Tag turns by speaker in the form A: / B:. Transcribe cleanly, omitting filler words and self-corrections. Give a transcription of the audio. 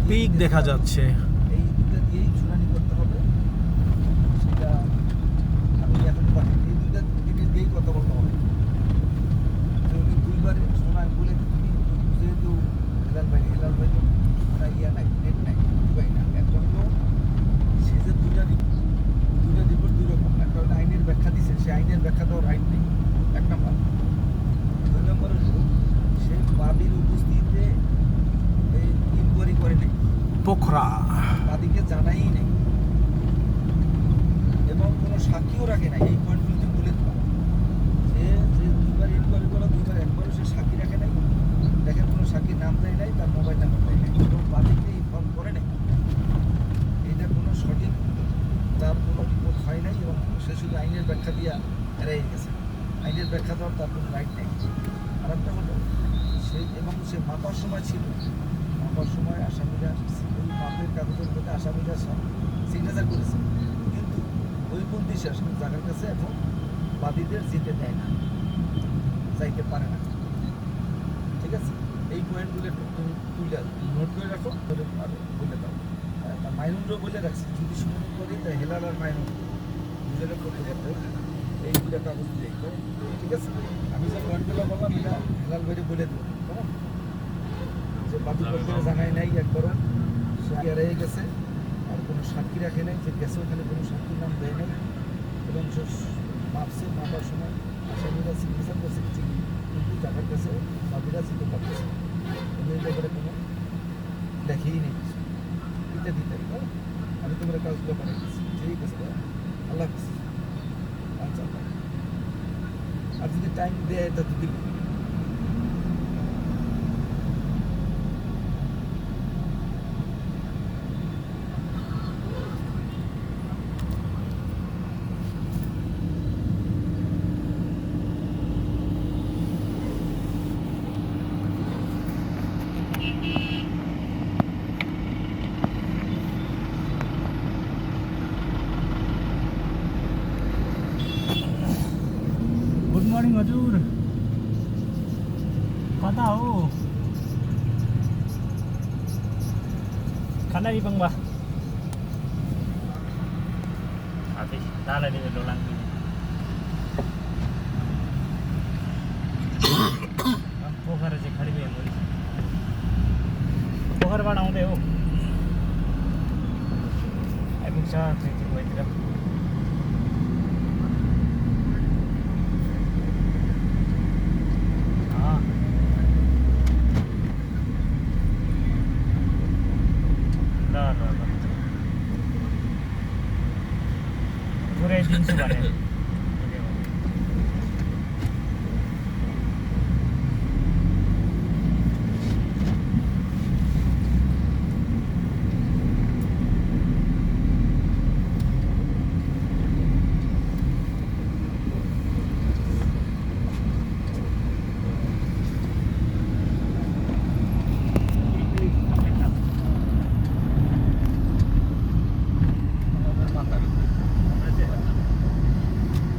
A: Pick দেখা যাচ্ছে।
B: এই দুটো দিয়েই শুনানি করতে হবে, সেটা আমি এখন এই দুইটা জিনিস দিয়েই কথা বলতে হবে। তুমি দুইবার শোনা বলে তুমি যেহেতু হেলাল ভাই তো ইয়া নাই, নেট নাই, ভাই না একজন তো সে যে দুইটা রিপোর্ট দুই রকম, একটা হলো আইনের ব্যাখ্যা দিচ্ছে, সে আইনের ব্যাখ্যা দেওয়ার রাইট নেই, এক নম্বর। দুই নম্বর হলো সে বাদীর উপস্থিতিতে এই ইনকোয়ারি করে নেই,
A: পোখরা
B: বাদীকে জানাই নেই এবং কোনো সাক্ষীও রাখে নাই। এই পয়েন্টগুলো বলে দিলাম, সে যে দুইবার ইনকোয়ারি করা, দুইবার একবারও সে সাক্ষী রাখে নাই, দেখেন কোনো সাক্ষীর নাম দেয় নাই, তার মোবাইল নাম্বার দেয় নাই এবং বাদীকে ইনফর্ম করে নাই। এটা কোনো সঠিক তার কোনো রিপোর্ট হয় নাই এবং সে শুধু আইনের ব্যাখ্যা দিয়া এড়িয়ে গেছে। আইনের ব্যাখ্যা দেওয়ার তার কোনো রাইট নেই। আর একটা হলো সে মাপার সময় ছিল, মাপার সময় আসামিরা ওই মাপের কাগজের মধ্যে আসামিরা সিগনেচার করেছে, কিন্তু ওই বন্দি শেষ জায়গার কাছে এখন বাদীদের যেতে দেয় না, যাইতে পারে না। ঠিক আছে, এই পয়েন্টগুলো তুমি তুলে নোট করে রাখো, আর বলে দাও। তার মাইনুরও বলে রাখছি, যদি শুনানি করি তাই হেলাল আর মাইনুর দুজনে করতে পারবে এই দুটা কাগজ দিয়ে। ঠিক আছে, আমি যে পয়েন্টগুলো বললাম এটা হেলাল ভাইরে বলে দেবো, কেমন? যে বাদী পক্ষে জানাই নাই একবারও, সে এড়িয়ে গেছে, আর কোনো সাক্ষী রাখে নাই, যে গেছে ওখানে কোনো সাক্ষীর নাম দেয় নাই এবং সে মাপছে, মাপার সময় আসামিরা সিগনেচার করছে ঠিকই, কিন্তু জায়গার কাছে বাদীরা যেতে পারতেছে, কিন্তু এই ব্যাপারে কোনো লেখেই নেই কিছু। দিতে আমি তোমরা কাজগুলো করে দিচ্ছি। ঠিক আছে ভাই, আল্লাহ হাফিজ। আচ্ছা, আর যদি টাইম দেয় তা তো দিবি।
A: गुड मॉर्निंग हजुर, कता हो? खाना di bang bah? Habis, tala di dolang ini. पोखर चाहिँ खडी भयो मोरी, पोखरबाट आउँदै हो आइपुग्छ चाहिँ भइतिर। ल पुऱ्याइदिन्छु भने